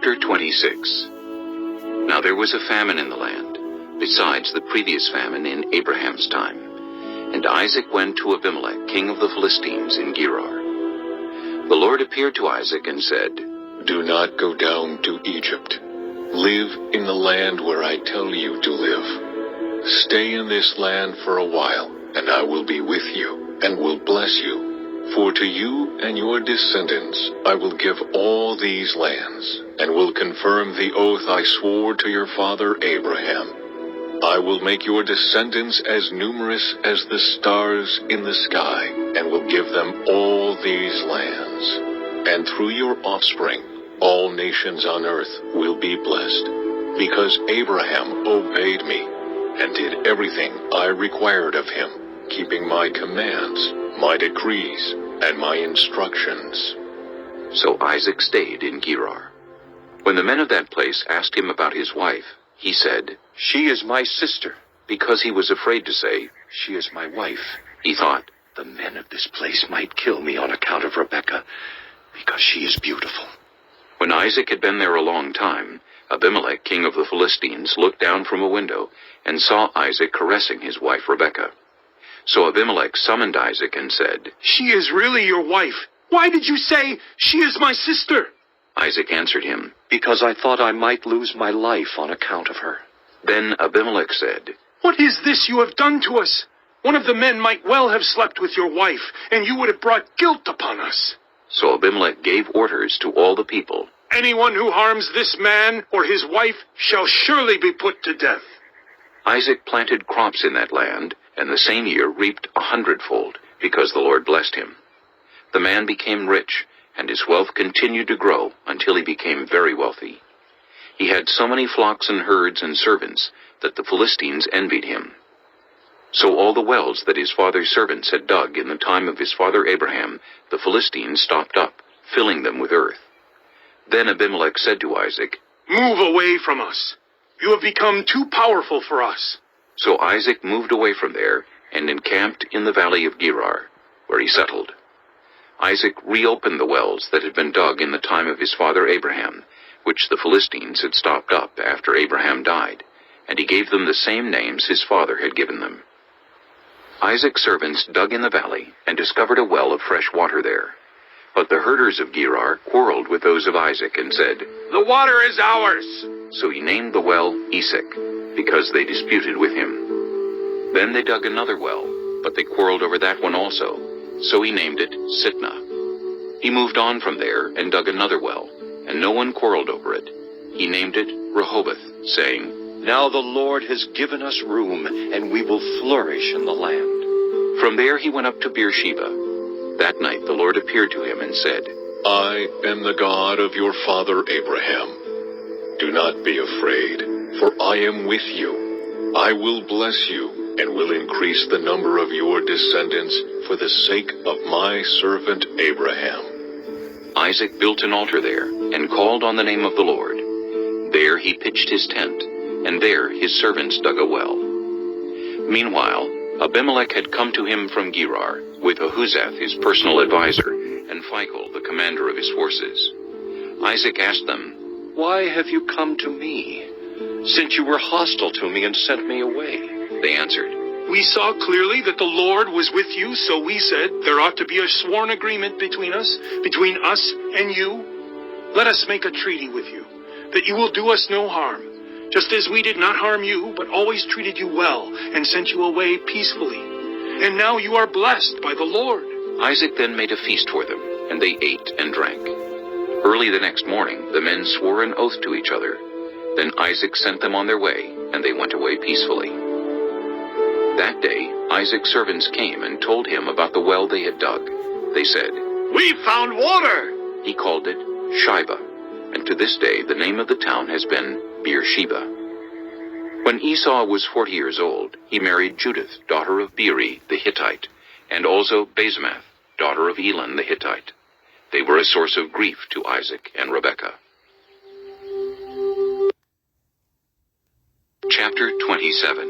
Chapter 26. Now there was a famine in the land, besides the previous famine in Abraham's time. And Isaac went to Abimelech, king of the Philistines, in Gerar. The Lord appeared to Isaac and said, "Do not go down to Egypt. Live in the land where I tell you to live. Stay in this land for a while, and I will be with you, and will bless you. For to you and your descendants I will give all these lands, and will confirm the oath I swore to your father Abraham. I will make your descendants as numerous as the stars in the sky, and will give them all these lands. And through your offspring, all nations on earth will be blessed, because Abraham obeyed me, and did everything I required of him, keeping my commands, my decrees, and my instructions." So Isaac stayed in Gerar. When the men of that place asked him about his wife, he said, "She is my sister." because he was afraid to say, "She is my wife." he thought, The men of this place might kill me on account of Rebekah, because she is beautiful. When Isaac had been there a long time, Abimelech, king of the Philistines, looked down from a window and saw Isaac caressing his wife Rebekah. So Abimelech summoned Isaac and said, "She is really your wife. Why did you say, 'She is my sister'?" Isaac answered him. Because I thought I might lose my life on account of her. Then Abimelech said, "What is this you have done to us? One of the men might well have slept with your wife, and you would have brought guilt upon us." So Abimelech gave orders to all the people, "Anyone who harms this man or his wife shall surely be put to death." Isaac planted crops in that land, and the same year reaped 100-fold, because the Lord blessed him. The man became rich, and his wealth continued to grow until he became very wealthy. He had so many flocks and herds and servants that the Philistines envied him. So all the wells that his father's servants had dug in the time of his father Abraham, the Philistines stopped up, filling them with earth. Then Abimelech said to Isaac, "Move away from us. You have become too powerful for us." So Isaac moved away from there and encamped in the valley of Gerar, where he settled. Isaac reopened the wells that had been dug in the time of his father Abraham, which the Philistines had stopped up after Abraham died, and he gave them the same names his father had given them. Isaac's servants dug in the valley and discovered a well of fresh water there. But the herders of Gerar quarreled with those of Isaac and said, "The water is ours." So he named the well Esek, because they disputed with him. Then they dug another well, but they quarreled over that one also, so he named it Sitnah. He moved on from there and dug another well, and no one quarreled over it. He named it Rehoboth, saying, Now the Lord has given us room, and we will flourish in the land. From there he went up to Beersheba. That night the Lord appeared to him and said, "I am the God of your father Abraham. Do not be afraid, for I am with you. I will bless you, and will increase the number of your descendants for the sake of my servant Abraham." Isaac built an altar there, and called on the name of the Lord. There he pitched his tent, and there his servants dug a well. Meanwhile, Abimelech had come to him from Gerar, with Ahuzath his personal advisor, and Phicol the commander of his forces. Isaac asked them, Why have you come to me, since you were hostile to me and sent me away? They answered, "We saw clearly that the Lord was with you, so we said there ought to be a sworn agreement between us and you. Let us make a treaty with you, that you will do us no harm, just as we did not harm you, but always treated you well and sent you away peacefully. And now you are blessed by the Lord." Isaac then made a feast for them, and they ate and drank. Early the next morning the men swore an oath to each other. Then Isaac sent them on their way, and they went away peacefully. That day Isaac's servants came and told him about the well they had dug. They said, "We found water." He called it Shibah, and to this day the name of the town has been Beersheba. When Esau was 40 years old, he married Judith, daughter of Beeri the Hittite, and also Basemath, daughter of Elon the Hittite. They were a source of grief to Isaac and Rebekah. Chapter 27.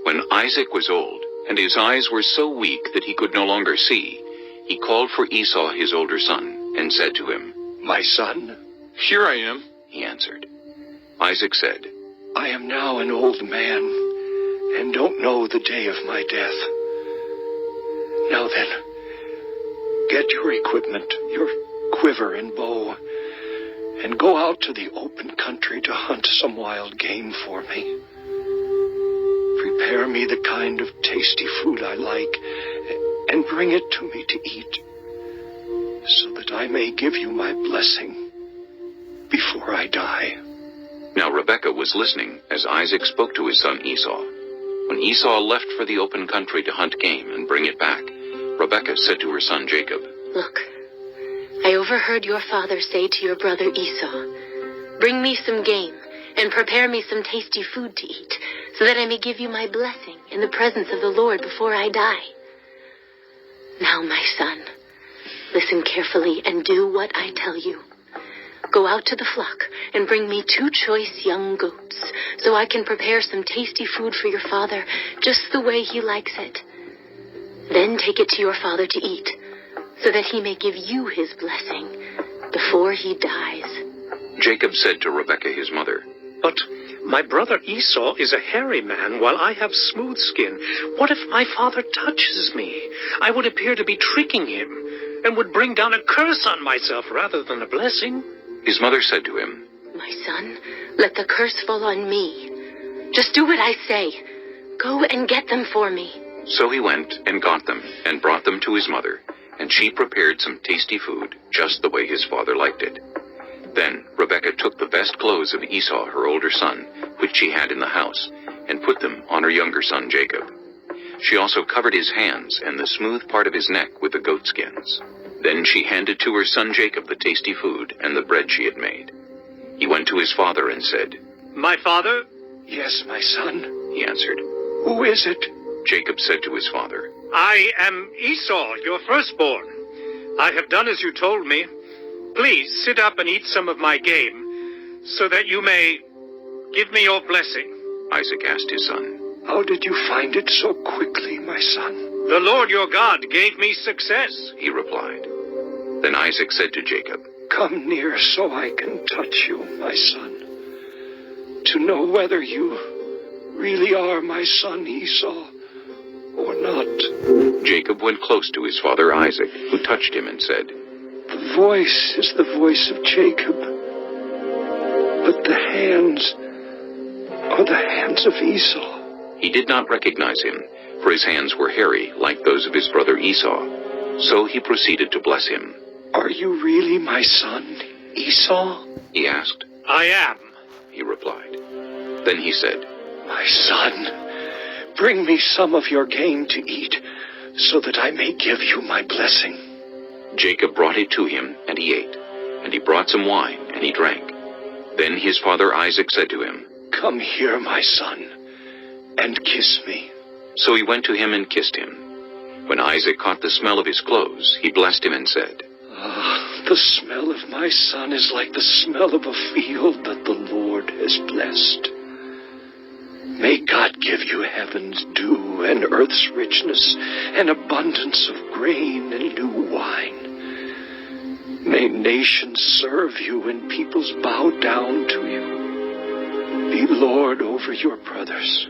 When Isaac was old, and his eyes were so weak that he could no longer see, he called for Esau his older son, and said to him, My son? "Here I am. he answered. Isaac said, I am now an old man, and don't know the day of my death. Now then, get your equipment, your quiver and bow, and go out to the open country to hunt some wild game for me. Prepare me the kind of tasty food I like, and bring it to me to eat, so that I may give you my blessing before I die. Now Rebekah was listening as Isaac spoke to his son Esau. When Esau left for the open country to hunt game and bring it back, Rebekah said to her son Jacob, Look, I overheard your father say to your brother Esau, Bring me some game and prepare me some tasty food to eat, so that I may give you my blessing in the presence of the Lord before I die. Now, my son, listen carefully and do what I tell you. Go out to the flock and bring me 2 choice young goats, so I can prepare some tasty food for your father, just the way he likes it. Then take it to your father to eat, so that he may give you his blessing before he dies. Jacob said to Rebekah his mother, But my brother Esau is a hairy man, while I have smooth skin. What if my father touches me? I would appear to be tricking him, and would bring down a curse on myself rather than a blessing. His mother said to him, My son, let the curse fall on me. Just do what I say. Go and get them for me. So he went and got them and brought them to his mother, and she prepared some tasty food just the way his father liked it. Then Rebekah took the best clothes of Esau, her older son, which she had in the house, and put them on her younger son Jacob. She also covered his hands and the smooth part of his neck with the goatskins. Then she handed to her son Jacob the tasty food and the bread she had made. He went to his father and said, My father? Yes, my son. He answered. Who is it? Jacob said to his father, I am Esau, your firstborn. I have done as you told me. Please sit up and eat some of my game, so that you may give me your blessing. Isaac asked his son. How did you find it so quickly, my son? The Lord your God gave me success, he replied. Then Isaac said to Jacob, Come near so I can touch you, my son, to know whether you really are my son Esau or not. Jacob went close to his father Isaac, who touched him and said, The voice is the voice of Jacob, but the hands are the hands of Esau. He did not recognize him, for his hands were hairy like those of his brother Esau. So he proceeded to bless him. Are you really my son, Esau? He asked. I am, he replied. Then he said, My son, bring me some of your game to eat, so that I may give you my blessing. Jacob brought it to him, and he ate. And he brought some wine, and he drank. Then his father Isaac said to him, Come here, my son, and kiss me. So he went to him and kissed him. When Isaac caught the smell of his clothes, he blessed him and said, The smell of my son is like the smell of a field that the Lord has blessed. May God give you heaven's dew and earth's richness and abundance of grain and new wine. May nations serve you and peoples bow down to you. Be Lord over your brothers,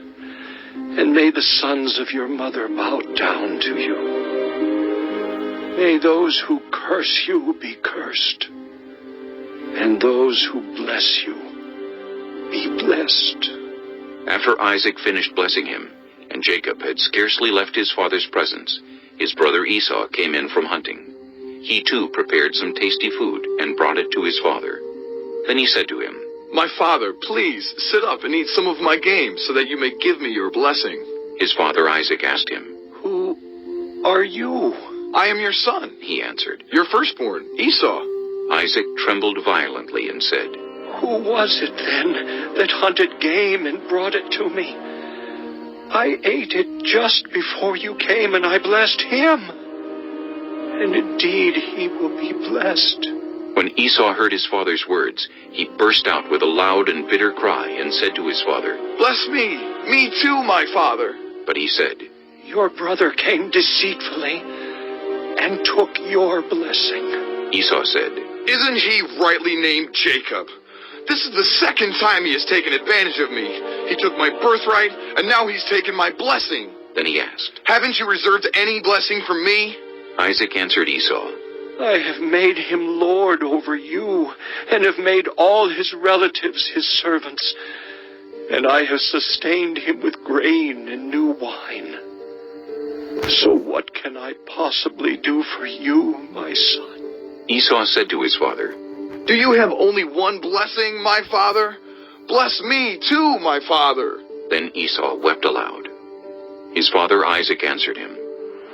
and may the sons of your mother bow down to you. May those who curse you be cursed, and those who bless you be blessed. After Isaac finished blessing him, and Jacob had scarcely left his father's presence, his brother Esau came in from hunting. He too prepared some tasty food and brought it to his father. Then he said to him, My father, please sit up and eat some of my game, so that you may give me your blessing. His father Isaac asked him, Who are you? I am your son, he answered, your firstborn, Esau. Isaac trembled violently and said, Who was it then that hunted game and brought it to me? I ate it just before you came, and I blessed him. And indeed he will be blessed. When Esau heard his father's words, he burst out with a loud and bitter cry and said to his father, Bless me too, my father. But he said, Your brother came deceitfully and took your blessing. Esau said, Isn't he rightly named Jacob? This is the second time he has taken advantage of me. He took my birthright, and now he's taken my blessing. Then he asked, Haven't you reserved any blessing for me? Isaac answered Esau, I have made him lord over you, and have made all his relatives his servants, and I have sustained him with grain and new wine. So what can I possibly do for you, my son? Esau said to his father, Do you have only one blessing, my father? Bless me too, my father. Then Esau wept aloud. His father Isaac answered him,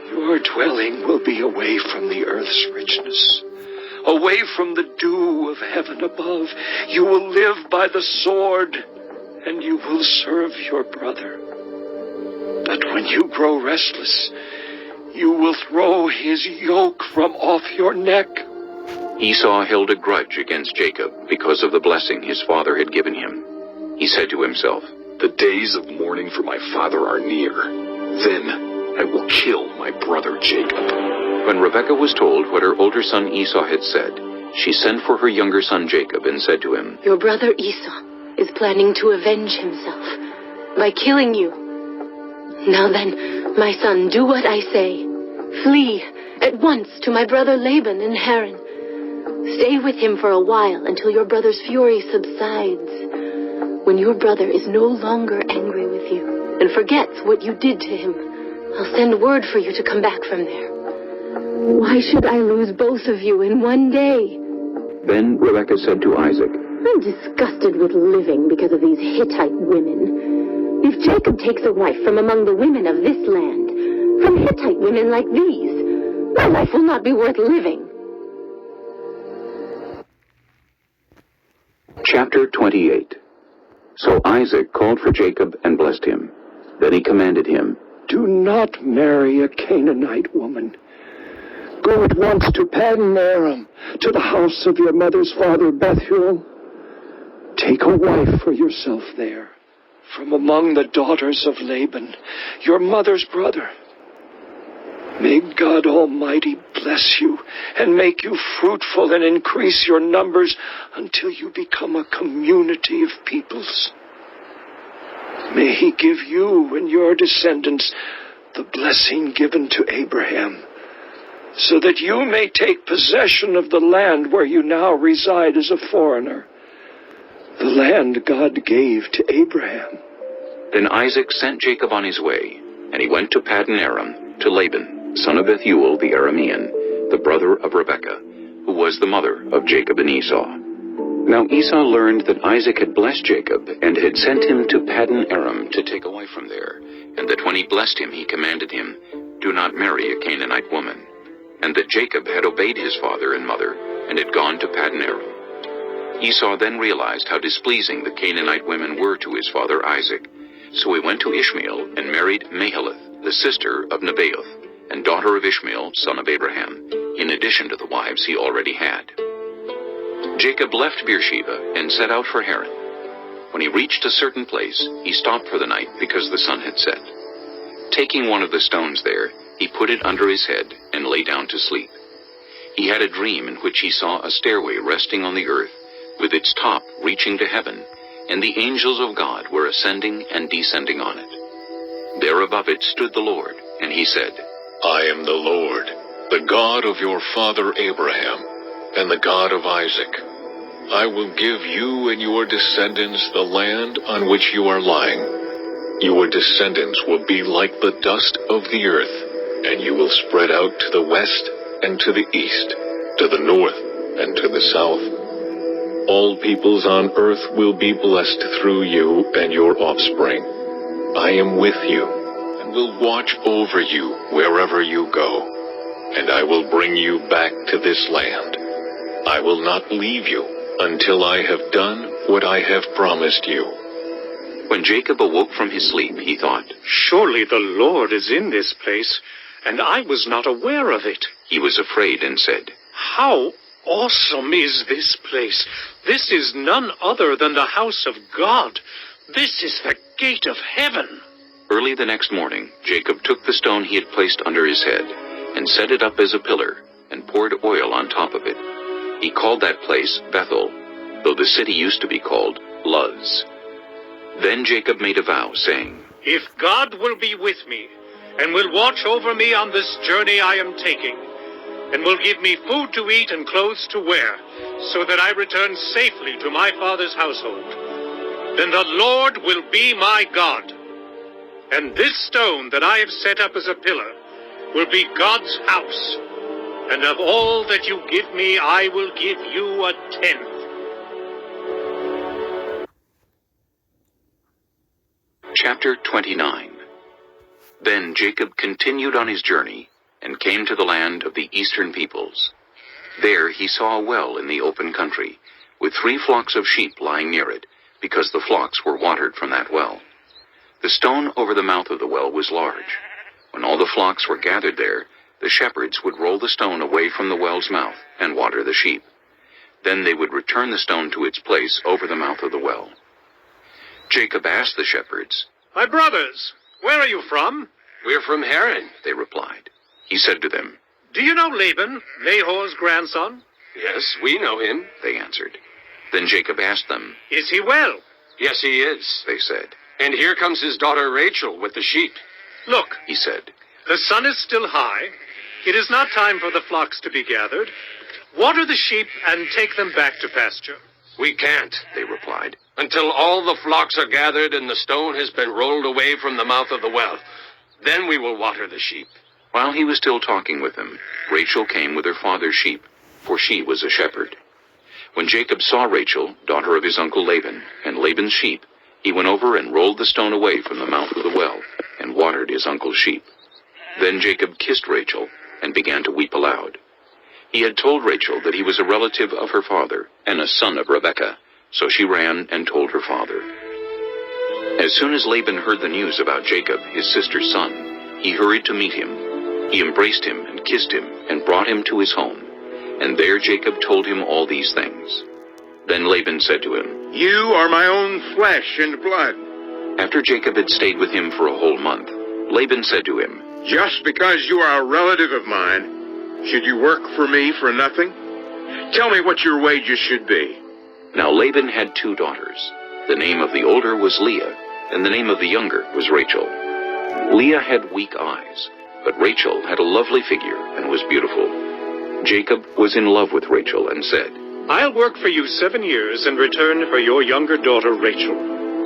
Your dwelling will be away from the earth's richness, away from the dew of heaven above. You will live by the sword, and you will serve your brother. But when you grow restless, you will throw his yoke from off your neck. Esau held a grudge against Jacob because of the blessing his father had given him. He said to himself, The days of mourning for my father are near. Then I will kill my brother Jacob. When Rebekah was told what her older son Esau had said, she sent for her younger son Jacob and said to him, Your brother Esau is planning to avenge himself by killing you. Now then, my son, do what I say. Flee at once to my brother Laban in Haran. Stay with him for a while until your brother's fury subsides. When your brother is no longer angry with you and forgets what you did to him, I'll send word for you to come back from there. Why should I lose both of you in one day? Then Rebekah said to Isaac, I'm disgusted with living because of these Hittite women. If Jacob takes a wife from among the women of this land, from Hittite women like these, my life will not be worth living. Chapter 28. So Isaac called for Jacob and blessed him. Then he commanded him, Do not marry a Canaanite woman. Go at once to Paddan Aram, to the house of your mother's father Bethuel. Take a wife for yourself there, from among the daughters of Laban, your mother's brother. May God Almighty bless you and make you fruitful and increase your numbers until you become a community of peoples. May he give you and your descendants the blessing given to Abraham, so that you may take possession of the land where you now reside as a foreigner, the land God gave to Abraham. Then Isaac sent Jacob on his way, and he went to Paddan Aram, to Laban, son of Bethuel the Aramean, the brother of Rebekah, who was the mother of Jacob and Esau. Now Esau learned that Isaac had blessed Jacob, and had sent him to Paddan Aram to take a wife from there, and that when he blessed him he commanded him, Do not marry a Canaanite woman, and that Jacob had obeyed his father and mother, and had gone to Paddan Aram. Esau then realized how displeasing the Canaanite women were to his father Isaac. So he went to Ishmael and married Mahalath, the sister of Nebaioth, and daughter of Ishmael, son of Abraham, in addition to the wives he already had. Jacob left Beersheba and set out for Haran. When he reached a certain place, he stopped for the night because the sun had set. Taking one of the stones there, he put it under his head and lay down to sleep. He had a dream in which he saw a stairway resting on the earth, with its top reaching to heaven, and the angels of God were ascending and descending on it. There above it stood the Lord, and he said, I am the Lord, the God of your father Abraham, and the God of Isaac. I will give you and your descendants the land on which you are lying. Your descendants will be like the dust of the earth, and you will spread out to the west and to the east, to the north and to the south. All peoples on earth will be blessed through you and your offspring. I am with you, and will watch over you wherever you go, and I will bring you back to this land. I will not leave you until I have done what I have promised you. When Jacob awoke from his sleep, he thought, Surely the Lord is in this place, and I was not aware of it. He was afraid and said, How awesome is this place! This is none other than the house of God. This is the gate of heaven. Early the next morning, Jacob took the stone he had placed under his head, and set it up as a pillar, and poured oil on top of it. He called that place Bethel, though the city used to be called Luz. Then Jacob made a vow, saying, If God will be with me, and will watch over me on this journey I am taking, and will give me food to eat and clothes to wear, so that I return safely to my father's household, then the Lord will be my God. And this stone that I have set up as a pillar will be God's house. And of all that you give me, I will give you a tenth. Chapter 29. Then Jacob continued on his journey, and came to the land of the eastern peoples. There he saw a well in the open country, with 3 flocks of sheep lying near it, because the flocks were watered from that well. The stone over the mouth of the well was large. When all the flocks were gathered there, the shepherds would roll the stone away from the well's mouth and water the sheep. Then they would return the stone to its place over the mouth of the well. Jacob asked the shepherds, My brothers, where are you from? We're from Haran. They replied. He said to them, Do you know Laban, Nahor's grandson? Yes, we know him. They answered. Then Jacob asked them, Is he well? Yes, he is. They said. And here comes his daughter Rachel with the sheep. Look, He said, the sun is still high. It is not time for the flocks to be gathered. Water the sheep and take them back to pasture. We can't, they replied. until all the flocks are gathered and the stone has been rolled away from the mouth of the well. Then we will water the sheep. While he was still talking with them, Rachel came with her father's sheep, for she was a shepherd. When Jacob saw Rachel, daughter of his uncle Laban, and Laban's sheep, he went over and rolled the stone away from the mouth of the well, and watered his uncle's sheep. Then Jacob kissed Rachel, and began to weep aloud. He had told Rachel that he was a relative of her father, and a son of Rebekah, so she ran and told her father. As soon as Laban heard the news about Jacob, his sister's son, he hurried to meet him. He embraced him and kissed him, and brought him to his home. And there Jacob told him all these things. Then Laban said to him, You are my own flesh and blood. After Jacob had stayed with him for a whole month, Laban said to him, Just because you are a relative of mine, should you work for me for nothing? Tell me what your wages should be. Now Laban had 2 daughters. The name of the older was Leah, and the name of the younger was Rachel. Leah had weak eyes, but Rachel had a lovely figure and was beautiful. Jacob was in love with Rachel and said, I'll work for you 7 years in return for your younger daughter Rachel.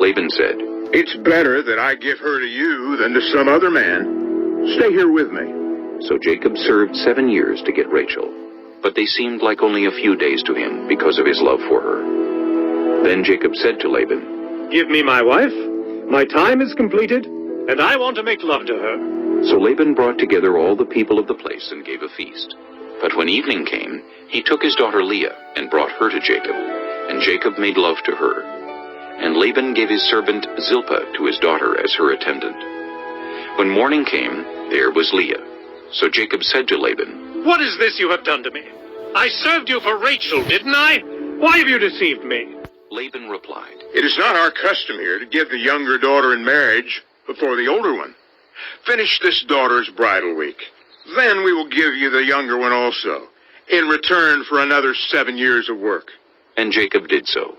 Laban said, It's better that I give her to you than to some other man. Stay here with me. So Jacob served 7 years to get Rachel, but they seemed like only a few days to him because of his love for her. Then Jacob said to Laban, Give me my wife. My time is completed, and I want to make love to her. So Laban brought together all the people of the place and gave a feast. But when evening came, he took his daughter Leah and brought her to Jacob, and Jacob made love to her. And Laban gave his servant Zilpah to his daughter as her attendant. When morning came, there was Leah. So Jacob said to Laban, What is this you have done to me? I served you for Rachel, didn't I? Why have you deceived me? Laban replied, It is not our custom here to give the younger daughter in marriage before the older one. Finish this daughter's bridal week. Then we will give you the younger one also, in return for another 7 years of work. And Jacob did so.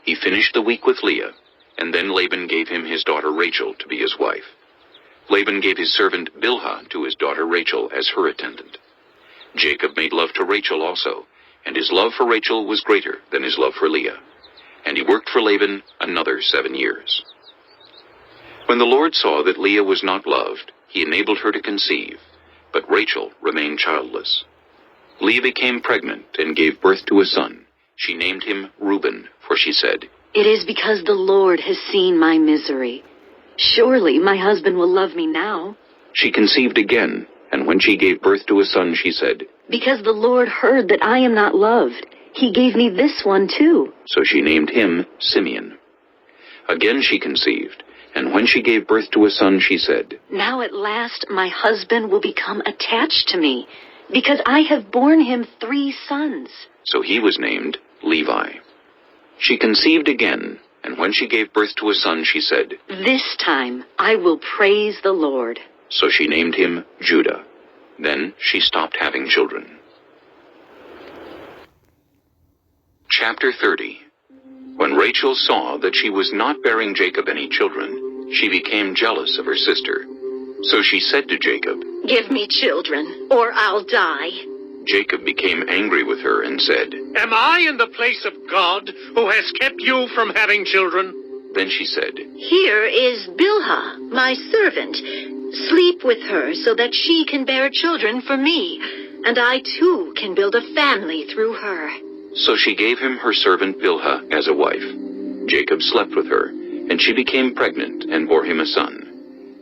He finished the week with Leah, and then Laban gave him his daughter Rachel to be his wife. Laban gave his servant Bilhah to his daughter Rachel as her attendant. Jacob made love to Rachel also, and his love for Rachel was greater than his love for Leah. And he worked for Laban another 7 years. When the Lord saw that Leah was not loved, he enabled her to conceive, but Rachel remained childless. Leah became pregnant and gave birth to a son. She named him Reuben, for she said, It is because the Lord has seen my misery. Surely my husband will love me now. She conceived again, and when she gave birth to a son, she said, Because the Lord heard that I am not loved, he gave me this one too. So she named him Simeon. Again she conceived, and when she gave birth to a son, she said, Now at last my husband will become attached to me, because I have borne him 3 sons. So he was named Levi. She conceived again, and when she gave birth to a son, she said, This time I will praise the Lord. So she named him Judah. Then she stopped having children. Chapter 30. When Rachel saw that she was not bearing Jacob any children, she became jealous of her sister. So she said to Jacob, "Give me children, or I'll die." Jacob became angry with her and said, Am I in the place of God, who has kept you from having children? Then she said, "Here is Bilhah, my servant. Sleep with her so that she can bear children for me, and I too can build a family through her." So she gave him her servant Bilhah as a wife. Jacob slept with her, and she became pregnant and bore him a son.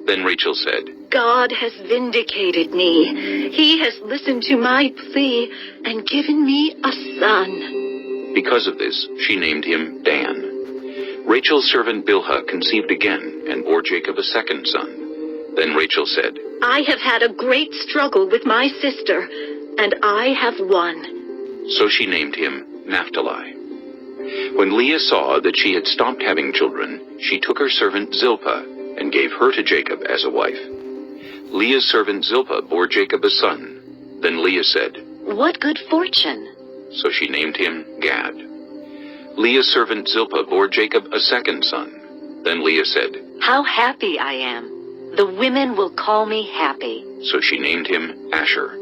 Then Rachel said, "God has vindicated me. He has listened to my plea and given me a son." Because of this, she named him Dan. Rachel's servant Bilhah conceived again and bore Jacob a second son. Then Rachel said, "I have had a great struggle with my sister, and I have won." So she named him Naphtali. When Leah saw that she had stopped having children, she took her servant Zilpah and gave her to Jacob as a wife. Leah's servant Zilpah bore Jacob a son. Then Leah said, "What good fortune." So she named him Gad. Leah's servant Zilpah bore Jacob a second son. Then Leah said, "How happy I am. The women will call me happy." So she named him Asher.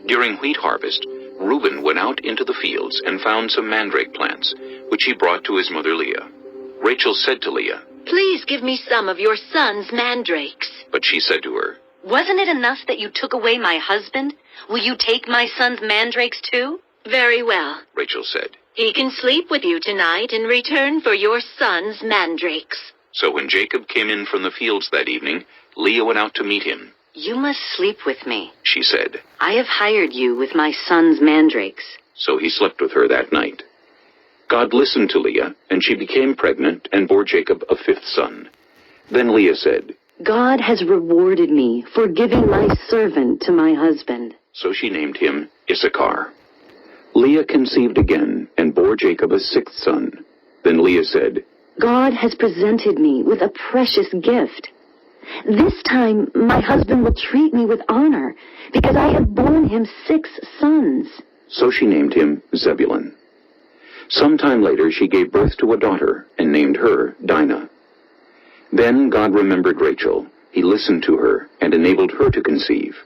During wheat harvest, Reuben went out into the fields and found some mandrake plants, which he brought to his mother Leah. Rachel said to Leah, "Please give me some of your son's mandrakes." but she said to her, "Wasn't it enough that you took away my husband? Will you take my son's mandrakes too?" "Very well. Rachel said. He can sleep with you tonight in return for your son's mandrakes." So when Jacob came in from the fields that evening, Leah went out to meet him. "You must sleep with me. She said. I have hired you with my son's mandrakes." So he slept with her that night. God listened to Leah, and she became pregnant and bore Jacob a fifth son. Then Leah said, "God has rewarded me for giving my servant to my husband." So she named him Issachar. Leah conceived again and bore Jacob a sixth son. Then Leah said, "God has presented me with a precious gift. This time my husband will treat me with honor, because I have borne him 6 sons." So she named him Zebulun. Some time later she gave birth to a daughter and named her Dinah. Then God remembered Rachel. He listened to her and enabled her to conceive.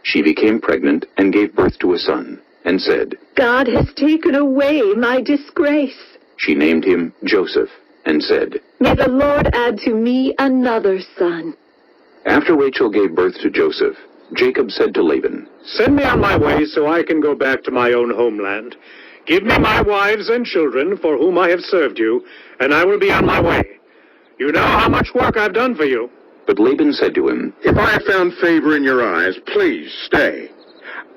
She became pregnant and gave birth to a son, and said, "God has taken away my disgrace." She named him Joseph, and said, "May the Lord add to me another son." After Rachel gave birth to Joseph, Jacob said to Laban, Send me on my way so I can go back to my own homeland. Give me my wives and children for whom I have served you, and I will be on my way. You know how much work I've done for you. But Laban said to him, If I have found favor in your eyes, please stay.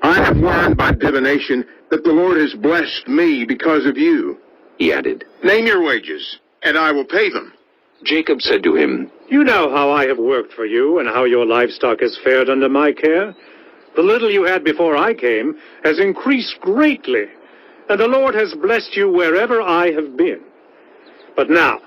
I have learned by divination that the Lord has blessed me because of you. He added, Name your wages, and I will pay them. Jacob said to him, You know how I have worked for you and how your livestock has fared under my care. The little you had before I came has increased greatly, and the Lord has blessed you wherever I have been. But now,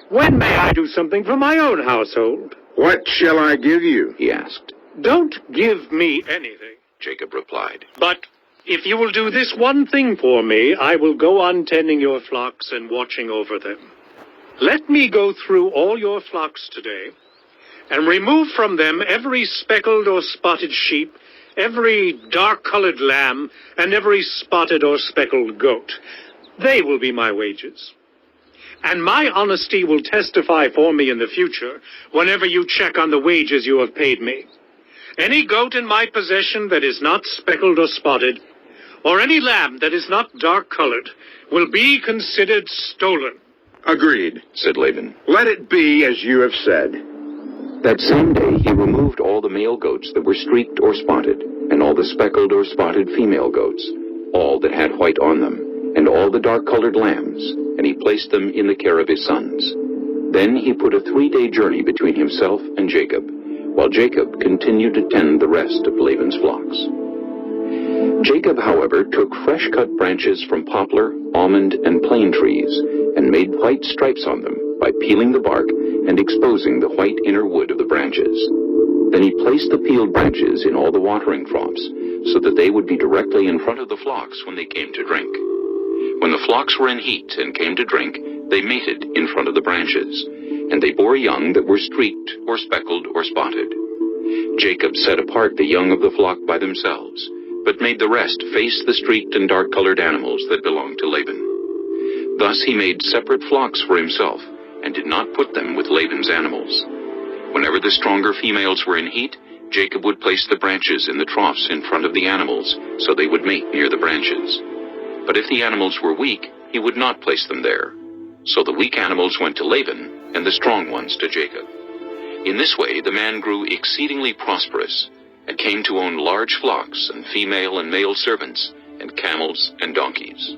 when may I do something for my own household? What shall I give you? He asked. Don't give me anything. Jacob replied, But if you will do this one thing for me, I will go on tending your flocks and watching over them. Let me go through all your flocks today, and remove from them every speckled or spotted sheep, every dark-colored lamb, and every spotted or speckled goat. They will be my wages. And my honesty will testify for me in the future whenever you check on the wages you have paid me. Any goat in my possession that is not speckled or spotted, or any lamb that is not dark-colored, will be considered stolen. Agreed, said Laban. Let it be as you have said. That same day he removed all the male goats that were streaked or spotted, and all the speckled or spotted female goats, all that had white on them, and all the dark-colored lambs, and he placed them in the care of his sons. Then he put a 3-day journey between himself and Jacob, while Jacob continued to tend the rest of Laban's flocks. Jacob, however, took fresh-cut branches from poplar, almond, and plane trees, and made white stripes on them by peeling the bark and exposing the white inner wood of the branches. Then he placed the peeled branches in all the watering troughs, so that they would be directly in front of the flocks when they came to drink. When the flocks were in heat and came to drink, They mated in front of the branches, and they bore young that were streaked or speckled or spotted. Jacob set apart the young of the flock by themselves, but made the rest face the streaked and dark-colored animals that belonged to Laban. Thus he made separate flocks for himself, and did not put them with Laban's animals. Whenever the stronger females were in heat, Jacob would place the branches in the troughs in front of the animals, so they would mate near the branches. But if the animals were weak, he would not place them there. So the weak animals went to Laban, and the strong ones to Jacob. In this way the man grew exceedingly prosperous, and came to own large flocks and female and male servants, and camels and donkeys.